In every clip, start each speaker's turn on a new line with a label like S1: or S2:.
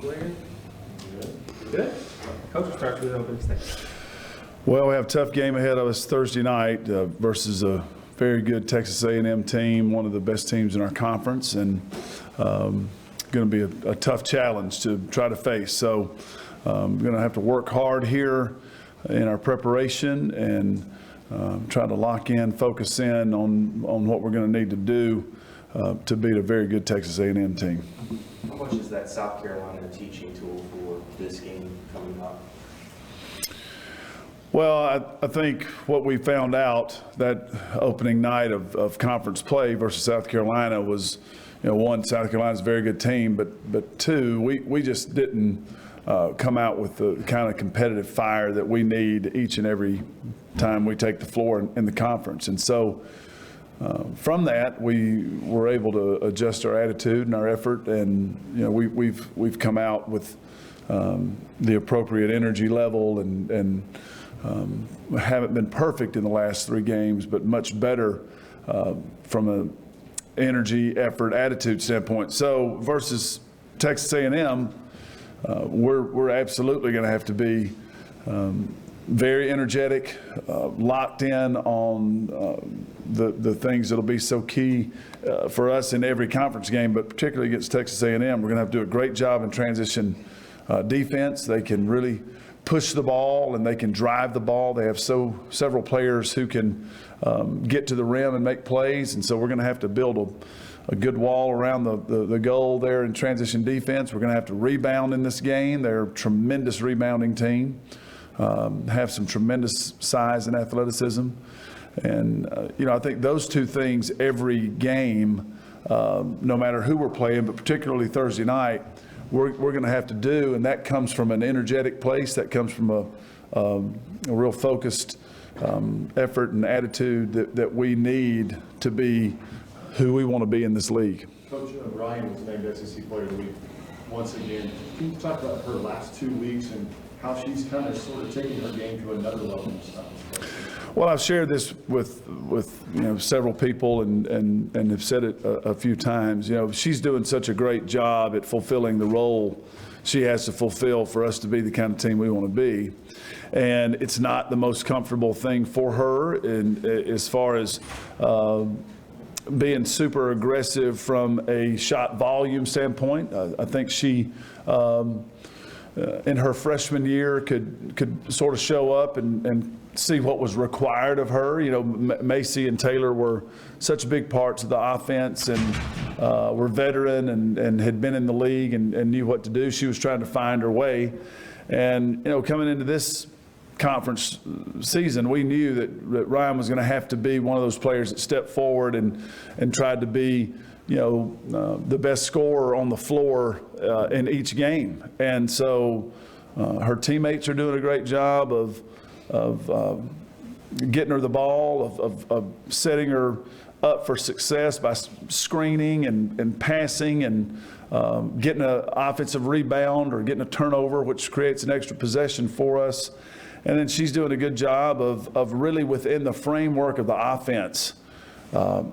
S1: Good. Coach, will start with the opening statement.
S2: Well, we have a tough game ahead of us Thursday night versus a very good Texas A&M team, one of the best teams in our conference, and going to be a tough challenge to try to face. So we're going to have to work hard here in our preparation and try to lock in, focus in on what we're going to need to do to beat a very good Texas A&M team.
S1: How much is that South Carolina teaching tool for this game coming up?
S2: Well, I think what we found out that opening night of conference play versus South Carolina was, one, South Carolina's a very good team, but two, we just didn't come out with the kind of competitive fire that we need each and every time we take the floor in the conference. And so from that, we were able to adjust our attitude and our effort, and we've come out with the appropriate energy level and haven't been perfect in the last 3 games, but much better from an energy, effort, attitude standpoint. So versus Texas A&M, we're absolutely going to have to be very energetic, locked in on the things that'll be so key for us in every conference game, but particularly against Texas A&M. We're going to have to do a great job in transition defense. They can really push the ball and they can drive the ball. They have several players who can get to the rim and make plays, and so we're going to have to build a good wall around the goal there in transition defense. We're going to have to rebound in this game. They're a tremendous rebounding team, have some tremendous size and athleticism. And, I think those 2 things every game, no matter who we're playing, but particularly Thursday night, we're going to have to do, and that comes from an energetic place. That comes from a real focused effort and attitude that we need to be who we want to be in this league.
S3: Coach, Ryan was named SEC Player of the Week once again. Can you talk about her last 2 weeks and how she's kind of sort of taking her game to another level this time?
S2: Well, I've shared this with several people and have said it a few times. She's doing such a great job at fulfilling the role she has to fulfill for us to be the kind of team we want to be. And it's not the most comfortable thing for her as far as being super aggressive from a shot volume standpoint. I think she, in her freshman year, could sort of show up and see what was required of her. Macy and Taylor were such big parts of the offense and were veteran and had been in the league and knew what to do. She was trying to find her way. And, coming into this conference season, we knew that Ryan was going to have to be one of those players that stepped forward and tried to be, the best scorer on the floor in each game. And so her teammates are doing a great job of getting her the ball, of setting her up for success by screening and passing and getting an offensive rebound or getting a turnover, which creates an extra possession for us. And then she's doing a good job of really within the framework of the offense,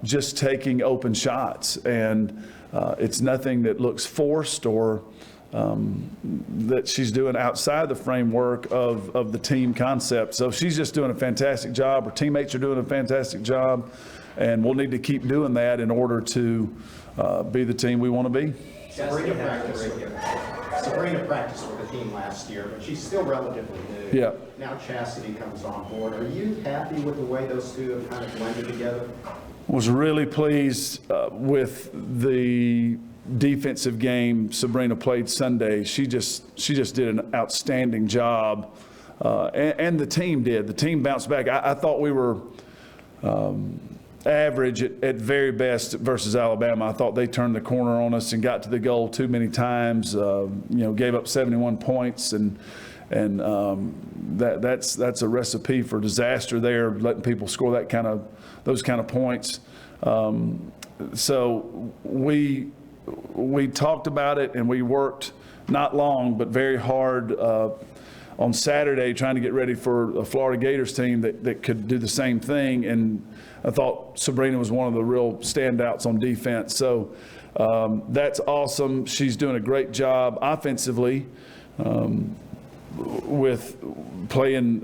S2: just taking open shots. And it's nothing that looks forced or that she's doing outside the framework of the team concept. So she's just doing a fantastic job. Her teammates are doing a fantastic job. And we'll need to keep doing that in order to be the team we want to be.
S4: Sabrina practiced with the team last year, but she's still relatively new.
S2: Yeah.
S4: Now Chastity comes on board. Are you happy with the way those two have kind of blended together?
S2: Was really pleased with the defensive game Sabrina played Sunday. She just did an outstanding job, and the team did. The team bounced back. I thought we were average at very best versus Alabama. I thought they turned the corner on us and got to the goal too many times. Gave up 71 points, and that's a recipe for disaster there, letting people score those kind of points. So we talked about it, and we worked not long but very hard on Saturday trying to get ready for a Florida Gators team that could do the same thing. And I thought Sabrina was one of the real standouts on defense. So that's awesome. She's doing a great job offensively with playing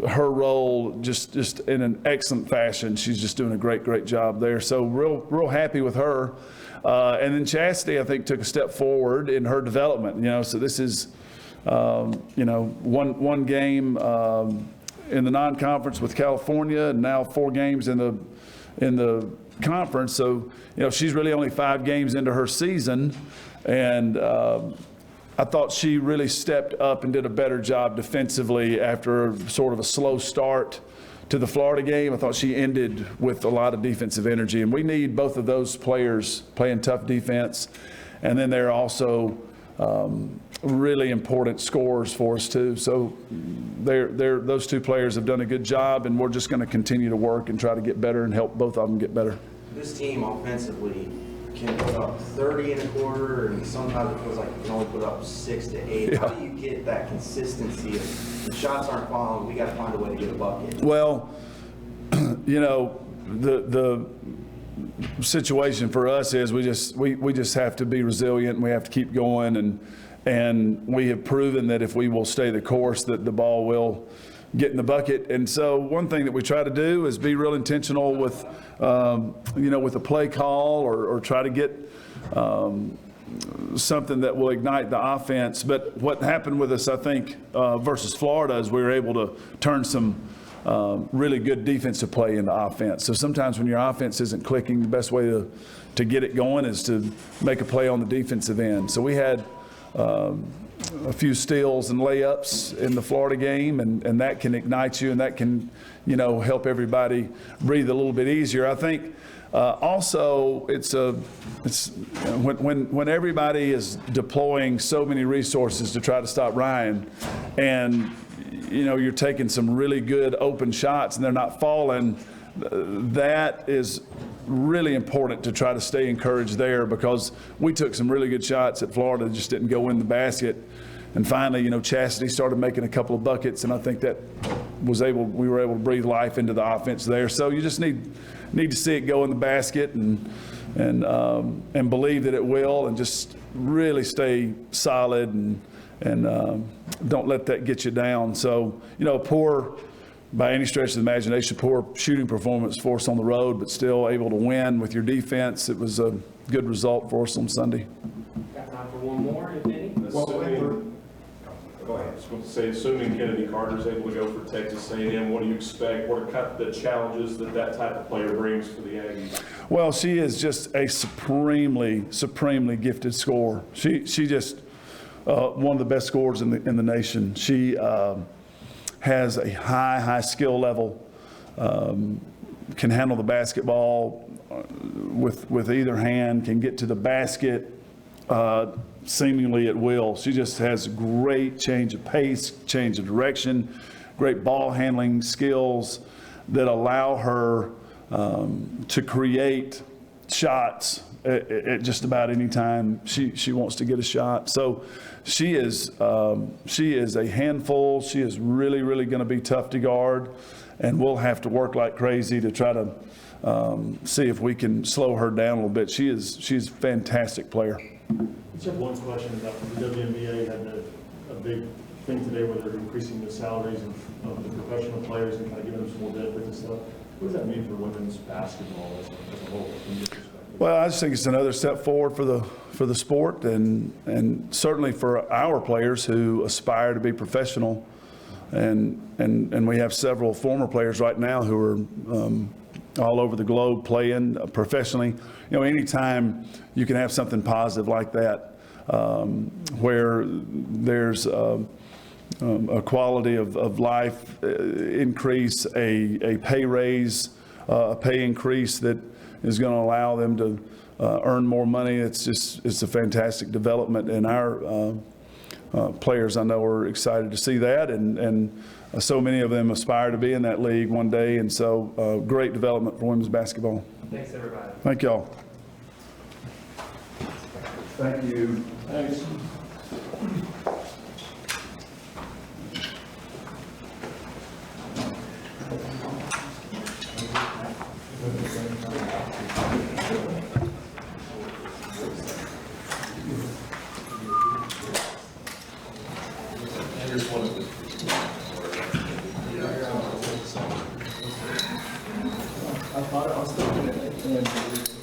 S2: her role just in an excellent fashion. She's just doing a great job there. So real happy with her. And then Chastity, I think, took a step forward in her development. So this is, one game in the non-conference with California, and now 4 games in the conference. So, she's really only 5 games into her season, and I thought she really stepped up and did a better job defensively after sort of a slow start to the Florida game. I thought she ended with a lot of defensive energy, and we need both of those players playing tough defense. And then they're also really important scorers for us too. So those 2 players have done a good job, and we're just going to continue to work and try to get better and help both of them get better.
S1: This team offensively can put up 30 in a quarter, and sometimes it feels like you can only put up 6 to 8.
S2: Yeah.
S1: How do you get that consistency? If the shots aren't falling, we got to find a way to get a bucket.
S2: Well, the situation for us is we just have to be resilient, and we have to keep going, and we have proven that if we will stay the course, that the ball will get in the bucket. And so one thing that we try to do is be real intentional with with a play call, or try to get something that will ignite the offense. But what happened with us, I think, versus Florida, is we were able to turn some really good defensive play into offense. So sometimes when your offense isn't clicking, the best way to get it going is to make a play on the defensive end. So we had a few steals and layups in the Florida game, and that can ignite you, and that can, help everybody breathe a little bit easier. I think also it's when everybody is deploying so many resources to try to stop Ryan, and you're taking some really good open shots and they're not falling, that is really important to try to stay encouraged there, because we took some really good shots at Florida that just didn't go in the basket. And finally, Chastity started making a couple of buckets, and I think that we were able to breathe life into the offense there. So you just need to see it go in the basket and believe that it will, and just really stay solid and don't let that get you down. So, poor, by any stretch of the imagination, poor shooting performance for us on the road, but still able to win with your defense. It was a good result for us on Sunday.
S5: Got time for one more, if any?
S3: Go ahead.
S6: I was going to say, assuming Kennedy Carter's able to go for Texas A&M, what do you expect? What are kind of the challenges that type of player brings for the Aggies?
S2: Well, she is just a supremely gifted scorer. She just one of the best scorers in the nation. She has a high skill level, can handle the basketball with either hand, can get to the basket seemingly at will. She just has great change of pace, change of direction, great ball handling skills that allow her to create shots at just about any time she wants to get a shot. So she is a handful. She is really going to be tough to guard, and we'll have to work like crazy to try to see if we can slow her down a little bit. She's a fantastic player.
S3: Just have one question about the WNBA. Had a big thing today where they're increasing the salaries of the professional players and kind of giving them some more benefits and stuff. What does that mean for women's basketball as a whole? From your perspective?
S2: Well, I just think it's another step forward for the sport, and certainly for our players who aspire to be professional, and we have several former players right now who are all over the globe playing professionally. Anytime you can have something positive like that, where there's a quality of life increase, a pay raise, a pay increase that is going to allow them to earn more money. It's a fantastic development, and our players, I know, are excited to see that, and so many of them aspire to be in that league one day, and so great development for women's basketball.
S5: Thanks, everybody.
S2: Thank y'all.
S3: Thank you. Thanks.
S6: Here's one of the.
S7: I thought I was thinking it.